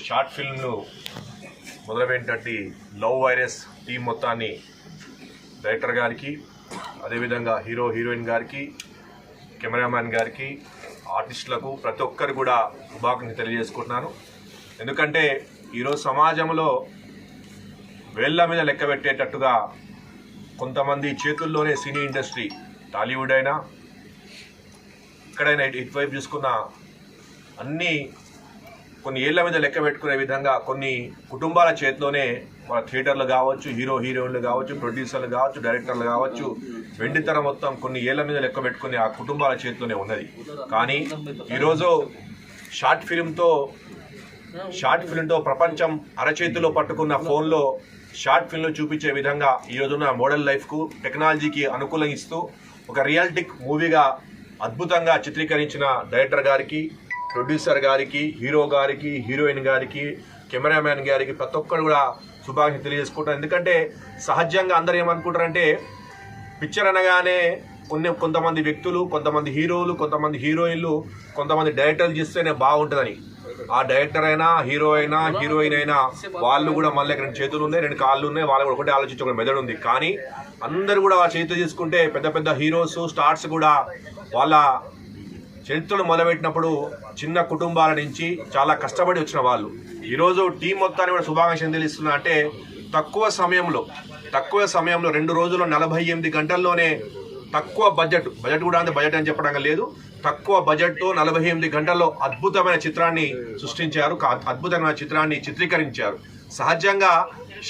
Short ఫిల్మ్ను మొదలుపెట్టినట్టు love virus team మొత్తాన్ని director గారికి, అదేవిధంగా హీరో హీరోయిన్ గారికి, కెమెరామ్యాన్ గారికి, ఆర్టిస్టులకు ప్రతి ఒక్కరు కూడా శుభాకాంక్షలు తెలియజేసుకుంటున్నాను. ఎందుకంటే ఈరోజు సమాజంలో వేళ్ల మీద లెక్క పెట్టేటట్టుగా కొంతమంది చేతుల్లోనే సినీ ఇండస్ట్రీ, టాలీవుడ్ అయినా ఎక్కడైనా ఇటువైపు చూసుకున్న అన్నీ కొన్ని ఏళ్ల మీద లెక్క పెట్టుకునే విధంగా కొన్ని కుటుంబాల చేతిలోనే మన థియేటర్లు కావచ్చు, హీరో హీరోయిన్లు కావచ్చు, ప్రొడ్యూసర్లు కావచ్చు, డైరెక్టర్లు కావచ్చు, వెండితెర మొత్తం కొన్ని ఏళ్ల మీద లెక్క పెట్టుకుని ఆ కుటుంబాల చేతిలోనే ఉన్నది. కానీ ఈరోజు షార్ట్ ఫిల్మ్తో ప్రపంచం అరచేతిలో పట్టుకున్న ఫోన్లో షార్ట్ ఫిల్మ్లో చూపించే విధంగా ఈరోజున్న మోడల్ లైఫ్కు టెక్నాలజీకి అనుకూలంగిస్తూ ఒక రియాలిటిక్ మూవీగా అద్భుతంగా చిత్రీకరించిన డైరెక్టర్ గారికి, ప్రొడ్యూసర్ గారికి, హీరో గారికి, హీరోయిన్ గారికి, కెమెరామ్యాన్ గారికి ప్రతి ఒక్కరు కూడా శుభాకాంక్షలు తెలియజేసుకుంటారు. ఎందుకంటే సహజంగా అందరూ ఏమనుకుంటారంటే పిక్చర్ అనగానే కొంతమంది వ్యక్తులు, కొంతమంది హీరోలు, కొంతమంది హీరోయిన్లు, కొంతమంది డైరెక్టర్లు చేస్తేనే బాగుంటుందని. ఆ డైరెక్టర్ అయినా, హీరో అయినా, హీరోయిన్ అయినా వాళ్ళు కూడా మళ్ళీ 2 చేతులు ఉన్నాయి, 2 కాళ్ళు ఉన్నాయి, వాళ్ళు కూడా ఒకటే ఆలోచించే ఒక మెదడు ఉంది. కానీ అందరూ కూడా ఆ చేతులు తీసుకుంటే పెద్ద పెద్ద హీరోస్, స్టార్స్ కూడా వాళ్ళ చరిత్రను మొదలుపెట్టినప్పుడు చిన్న కుటుంబాల నుంచి చాలా కష్టపడి వచ్చిన వాళ్ళు ఈరోజు టీం మొత్తాన్ని కూడా శుభాకాంక్షలు తెలుస్తున్నా. అంటే తక్కువ సమయంలో 2 రోజుల్లో 48 గంటల్లోనే తక్కువ బడ్జెట్ కూడా అంతే బడ్జెట్ అని చెప్పడం లేదు, తక్కువ బడ్జెట్తో 48 గంటల్లో అద్భుతమైన చిత్రాన్ని సృష్టించారు, అద్భుతమైన చిత్రాన్ని చిత్రీకరించారు. సహజంగా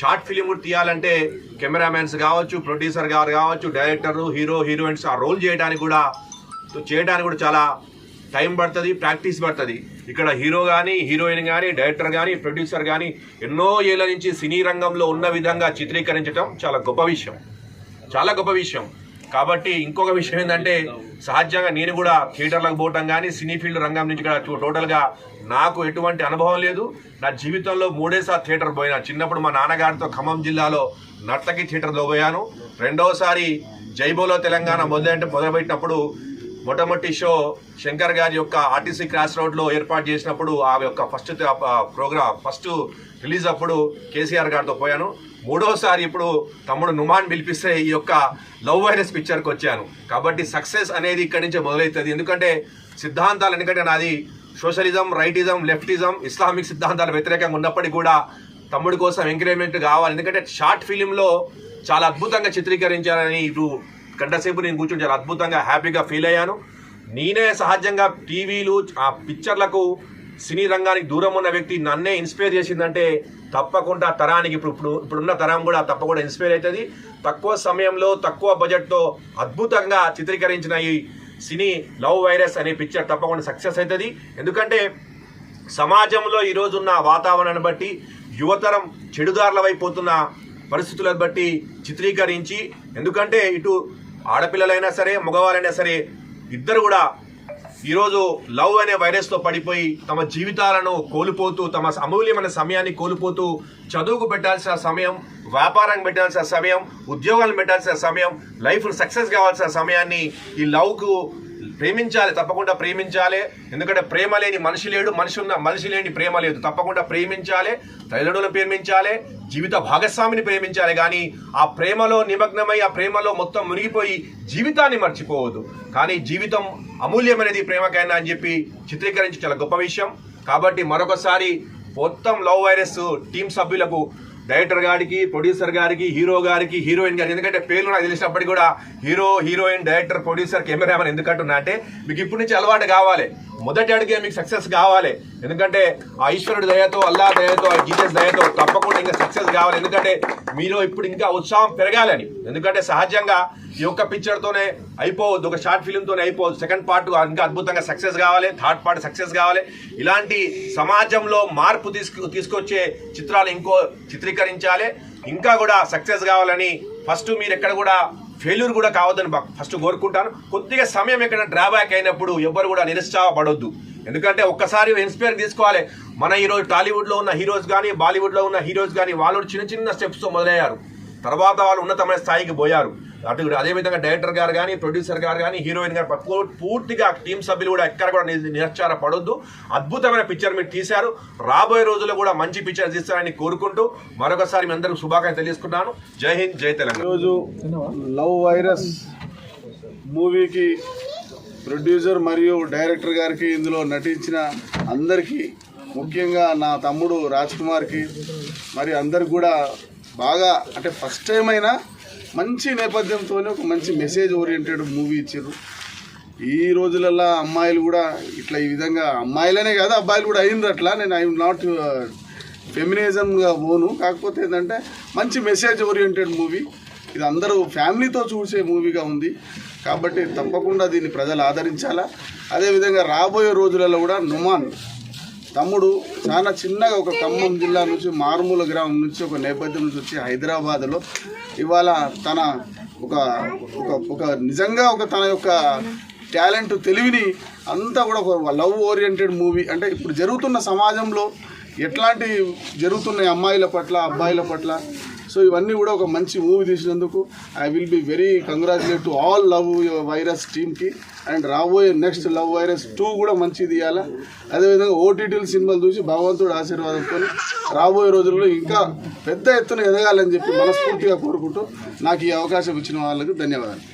షార్ట్ ఫిలిం కూడా తీయాలంటే కెమెరామ్యాన్స్ కావచ్చు, ప్రొడ్యూసర్ గారు కావచ్చు, డైరెక్టర్లు, హీరో హీరోయిన్స్ ఆ రోల్ చేయడానికి కూడా చాలా టైం పడుతుంది, ప్రాక్టీస్ పడుతుంది. ఇక్కడ హీరో కానీ, హీరోయిన్ కానీ, డైరెక్టర్ కానీ, ప్రొడ్యూసర్ కానీ ఎన్నో ఏళ్ళ నుంచి సినీ రంగంలో ఉన్న విధంగా చిత్రీకరించడం చాలా గొప్ప విషయం. కాబట్టి ఇంకొక విషయం ఏంటంటే సహజంగా నేను కూడా థియేటర్లకు పోవటం కానీ, సినీ ఫీల్డ్ రంగం నుంచి కూడా టోటల్గా నాకు ఎటువంటి అనుభవం లేదు. నా జీవితంలో 3 సార్లు థియేటర్ పోయినా. చిన్నప్పుడు మా నాన్నగారితో ఖమ్మం జిల్లాలో నర్తకి థియేటర్లో పోయాను. రెండవసారి జైబోలో తెలంగాణ మొదలుపెట్టినప్పుడు మొట్టమొదటి షో శంకర్ గారి యొక్క ఆర్టీసీ క్రాస్ రోడ్లో ఏర్పాటు చేసినప్పుడు ఆ యొక్క ఫస్ట్ రిలీజ్ అప్పుడు కేసీఆర్ గారితో పోయాను. 3వసారి ఇప్పుడు తమ్ముడు నుమాన్ పిలిపిస్తే ఈ యొక్క లవ్ వైరస్ పిక్చర్కి వచ్చాను. కాబట్టి సక్సెస్ అనేది ఇక్కడి నుంచే మొదలవుతుంది. ఎందుకంటే సిద్ధాంతాలు, ఎందుకంటే నాది సోషలిజం, రైటిజం, లెఫ్టిజం, ఇస్లామిక్ సిద్ధాంతాలు వ్యతిరేకంగా ఉన్నప్పటికీ కూడా తమ్ముడి కోసం ఎంకరేజ్మెంట్ కావాలి. ఎందుకంటే షార్ట్ ఫిలింలో చాలా అద్భుతంగా చిత్రీకరించాలని ఇటు గంటసేపు నేను కూర్చొని చాలా అద్భుతంగా హ్యాపీగా ఫీల్ అయ్యాను. నేనే సహజంగా టీవీలు, ఆ పిక్చర్లకు, సినీ రంగానికి దూరం ఉన్న వ్యక్తి నన్నే ఇన్స్పైర్ చేసిందంటే తప్పకుండా తరానికి ఇప్పుడున్న తరం కూడా తప్పకుండా ఇన్స్పైర్ అవుతుంది. తక్కువ సమయంలో తక్కువ బడ్జెట్తో అద్భుతంగా చిత్రీకరించిన ఈ సినీ లవ్ వైరస్ అనే పిక్చర్ తప్పకుండా సక్సెస్ అవుతుంది. ఎందుకంటే సమాజంలో ఈరోజున్న వాతావరణాన్ని బట్టి యువతరం చెడుదారుల వైపోతున్న పరిస్థితులను బట్టి చిత్రీకరించి, ఎందుకంటే ఇటు ఆడపిల్లలైనా సరే, మగవాళ్ళైనా సరే ఇద్దరు కూడా ఈరోజు లవ్ అనే వైరస్లో పడిపోయి తమ జీవితాలను కోల్పోతూ, తమ అమూల్యమైన సమయాన్ని కోల్పోతూ, చదువుకు పెట్టాల్సిన సమయం, వ్యాపారం పెట్టాల్సిన సమయం, ఉద్యోగాలు పెట్టాల్సిన సమయం, లైఫ్ సక్సెస్ కావాల్సిన సమయాన్ని ఈ లవ్కు ప్రేమించాలి, తప్పకుండా ప్రేమించాలి. ఎందుకంటే ప్రేమ లేని మనిషి లేడు, మనిషి లేని ప్రేమ లేదు. తప్పకుండా ప్రేమించాలి, తల్లిదండ్రులను ప్రేమించాలి, జీవిత భాగస్వామిని ప్రేమించాలి. కానీ ఆ ప్రేమలో నిమగ్నమై, ఆ ప్రేమలో మొత్తం మునిగిపోయి జీవితాన్ని మర్చిపోవద్దు. కానీ జీవితం అమూల్యమైనది ప్రేమకైనా అని చెప్పి చిత్రీకరించి చాలా గొప్ప విషయం. కాబట్టి మరొకసారి మొత్తం లవ్ వైరస్ టీం సభ్యులకు, డైరెక్టర్ గారికి, ప్రొడ్యూసర్ గారికి, హీరో గారికి, హీరోయిన్ గారికి, ఎందుకంటే పేర్లు నాకు తెలిసినప్పటికీ కూడా hero, heroine, director, producer, cameraman ఎందుకంటున్నా అంటే మీకు ఇప్పటి నుంచి అలవాటు కావాలి. మొదటి అడిగే మీకు సక్సెస్ కావాలి. ఎందుకంటే ఆ ఈశ్వరుడి దయతో, అల్లా దయతో, ఆ జీసస్ దయతో తప్పకుండా ఇంకా సక్సెస్ కావాలి. ఎందుకంటే మీలో ఇప్పుడు ఇంకా ఉత్సాహం పెరగాలని. ఎందుకంటే సహజంగా ఈ ఒక్క పిక్చర్తోనే అయిపోవద్దు, ఒక షార్ట్ ఫిలింతోనే అయిపోవద్దు. సెకండ్ పార్ట్ ఇంకా అద్భుతంగా సక్సెస్ కావాలి, థర్డ్ పార్ట్ సక్సెస్ కావాలి. ఇలాంటి సమాజంలో మార్పు తీసుకొచ్చే చిత్రాలు ఇంకో చిత్రీకరించాలి, ఇంకా కూడా సక్సెస్ కావాలని. ఫస్ట్ మీరు ఎక్కడ కూడా ఫెయిల్యూర్ కూడా కావద్దని ఫస్ట్ కోరుకుంటాను. కొద్దిగా సమయం ఎక్కడ డ్రాబ్యాక్ అయినప్పుడు ఎవరు కూడా నిరుత్సాహపడొద్దు. ఎందుకంటే ఒక్కసారి ఇన్స్పైర్ తీసుకోవాలి. మన ఈరోజు టాలీవుడ్లో ఉన్న హీరోస్ కానీ, బాలీవుడ్లో ఉన్న హీరోస్ కానీ వాళ్ళు చిన్న స్టెప్స్తో మొదలయ్యారు. తర్వాత వాళ్ళు ఉన్నతమైన స్థాయికి పోయారు. అటు అదేవిధంగా డైరెక్టర్ గారు కానీ, ప్రొడ్యూసర్ గారు కానీ, హీరోయిన్ గారు పూర్తిగా టీం సభ్యులు కూడా ఎక్కడ కూడా నిరక్షార పడొద్దు. అద్భుతమైన పిక్చర్ మీరు తీశారు. రాబోయే రోజుల్లో కూడా మంచి పిక్చర్ తీస్తారని కోరుకుంటూ మరొకసారి మీ అందరికీ శుభాకాంక్షలు తెలియజేసుకుంటున్నాను. జై హింద్, జై తెలంగాణ. ఈరోజు లవ్ వైరస్ మూవీకి ప్రొడ్యూసర్ మరియు డైరెక్టర్ గారికి, ఇందులో నటించిన అందరికీ, ముఖ్యంగా నా తమ్ముడు రాజ్ కుమార్కి మరి అందరికి కూడా బాగా అంటే ఫస్ట్ టైం అయినా మంచి నేపథ్యంతో ఒక మంచి మెసేజ్ ఓరియంటెడ్ మూవీ ఇచ్చారు. ఈ రోజులల్లో అమ్మాయిలు కూడా ఇట్లా ఈ విధంగా, అమ్మాయిలనే కాదు అబ్బాయిలు కూడా అయింది అట్లా. నేను ఐఎమ్ నాట్ ఫెమినిజంగా పోను, కాకపోతే ఏంటంటే మంచి మెసేజ్ ఓరియంటెడ్ మూవీ. ఇది అందరూ ఫ్యామిలీతో చూసే మూవీగా ఉంది కాబట్టి తప్పకుండా దీన్ని ప్రజలు ఆదరించాలా. అదేవిధంగా రాబోయే రోజులలో కూడా నుమాన్ తమ్ముడు చాలా చిన్నగా ఒక ఖమ్మం జిల్లా నుంచి, మారుమూల గ్రామం నుంచి, ఒక నేపథ్యం నుంచి వచ్చి హైదరాబాద్లో ఇవాళ తన ఒక నిజంగా తన యొక్క టాలెంట్, తెలివిని అంతా కూడా ఒక లవ్ ఓరియంటెడ్ మూవీ. అంటే ఇప్పుడు జరుగుతున్న సమాజంలో ఎట్లాంటి జరుగుతున్నాయి అమ్మాయిల పట్ల, అబ్బాయిల పట్ల, సో ఇవన్నీ కూడా ఒక మంచి మూవీ తీసినందుకు I will be very congratulate to all love virus టీమ్కి. అండ్ రాబోయే నెక్స్ట్ లవ్ వైరస్ 2 కూడా మంచిది తీయాలా. అదేవిధంగా ఓటీటీలు సినిమాలు చూసి భగవంతుడు ఆశీర్వాదంతో రాబోయే రోజుల్లో ఇంకా పెద్ద ఎత్తున ఎదగాలని చెప్పి మనస్ఫూర్తిగా కోరుకుంటూ నాకు ఈ అవకాశం ఇచ్చిన వాళ్ళకి ధన్యవాదాలు.